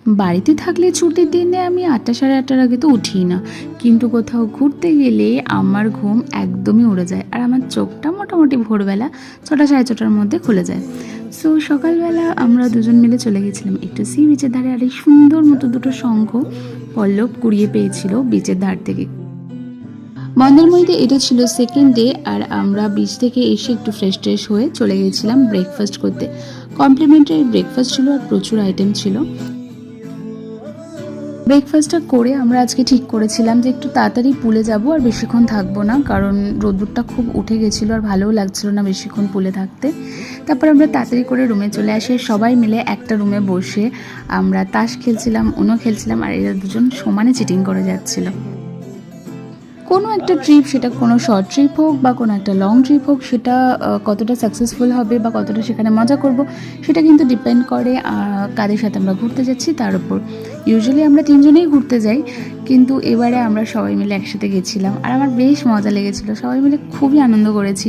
বাড়িতে থাকলে ছুটির দিনে আমি 8টা সাড়ে 8টার আগে তো উঠি না, কিন্তু কোথাও ঘুরতে গেলে আমার ঘুম একদমই উড়ে যায় আর আমার চোখটা মোটামুটি ভোরবেলা 6টা সাড়ে 6টার মধ্যে খুলে যায়। সো সকালবেলা আমরা দুজন মিলে চলে গেছিলাম একটু সি বিচের ধারে, আর এই সুন্দর মতো দুটো শঙ্খ পল্লব কুড়িয়ে পেয়েছিল বিচের ধার থেকে। মন্দারমণিতে এটা ছিল সেকেন্ড ডে, আর আমরা বিচ থেকে এসে একটু ফ্রেশ ট্রেশ হয়ে চলে গেছিলাম ব্রেকফাস্ট করতে। কমপ্লিমেন্টারি ব্রেকফাস্ট ছিল আর প্রচুর আইটেম ছিল। ব্রেকফাস্টটা করে আমরা আজকে ঠিক করেছিলাম যে একটু তাড়াতাড়ি পুলে যাব আর বেশিক্ষণ থাকবো না, কারণ রোদ্দুরটা খুব উঠে গেছিলো আর ভালোও লাগছিল না বেশিক্ষণ পুলে থাকতে। তারপর আমরা তাড়াতাড়ি করে রুমে চলে আসি, সবাই মিলে একটা রুমে বসে আমরা তাস খেলছিলাম, উনো খেলছিলাম, আর এরা দুজন সমানে চিটিং করে যাচ্ছিল। কোনো একটা ট্রিপ, সেটা কোনো শর্ট ট্রিপ হোক বা কোনো একটা লং ট্রিপ হোক, সেটা কতটা সাকসেসফুল হবে বা কতটা সেখানে মজা করব, সেটা কিন্তু ডিপেন্ড করে কাদের সাথে আমরা ঘুরতে যাচ্ছি তার উপর। ইউজুয়ালি আমরা তিনজনেই ঘুরতে যাই, কিন্তু এবারে আমরা সবাই মিলে একসাথে গেছিলাম আর আমার বেশ মজা লেগেছিল, সবাই মিলে খুবই আনন্দ করেছি।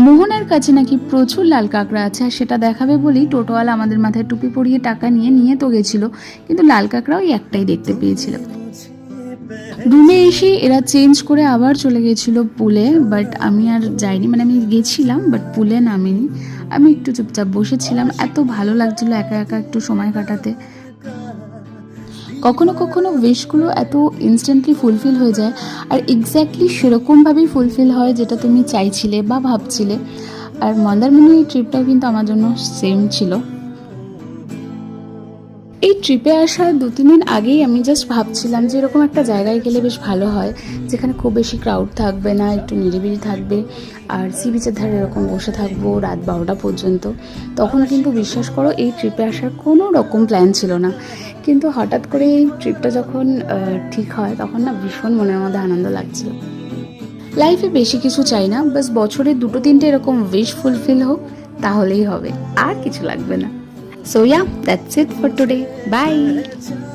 মোহনার কাছে নাকি প্রচুর লাল কাঁকড়া আছে, আর সেটা দেখাবে বলেই টোটোওয়ালা আমাদের মাথায় টুপি পরিয়ে টাকা নিয়ে তো গেছিলো, কিন্তু লাল কাঁকড়াও একটাই দেখতে পেয়েছিল। রুমে এসে এরা চেঞ্জ করে আবার চলে গেছিলো পুলে, বাট আমি আর যাইনি, মানে আমি গেছিলাম বাট পুলে নামিনি। আমি একটু চুপচাপ বসেছিলাম, এত ভালো লাগছিলো একা একা একটু সময় কাটাতে। কখনো কখনো উইশগুলো এত ইনস্ট্যান্টলি ফুলফিল হয়ে যায়, আর এক্স্যাক্টলি সেরকমভাবেই ফুলফিল হয় যেটা তুমি চাইছিলে বা ভাবছিলে। আর মন্দারমণি এই ট্রিপটাও কিন্তু আমার জন্য সেম ছিল। এই ট্রিপে আসার 2-3 দিন আগেই আমি জাস্ট ভাবছিলাম যে এরকম একটা জায়গায় গেলে বেশ ভালো হয়, যেখানে খুব বেশি ক্রাউড থাকবে না, একটু নিরিবিলি থাকবে, আর সি বিচের ধারে এরকম বসে থাকবো রাত 12টা পর্যন্ত। তখন কিন্তু বিশ্বাস করো এই ট্রিপে আসার কোনো রকম প্ল্যান ছিল না, কিন্তু হঠাৎ করে এই ট্রিপটা যখন ঠিক হয় তখন না ভীষণ মনের মধ্যে আনন্দ লাগছিল। লাইফে বেশি কিছু চাই না, বাস বছরে 2-3টে এরকম উইশ ফুলফিল হোক, তাহলেই হবে, আর কিছু লাগবে না। So yeah, that's it for today. Bye.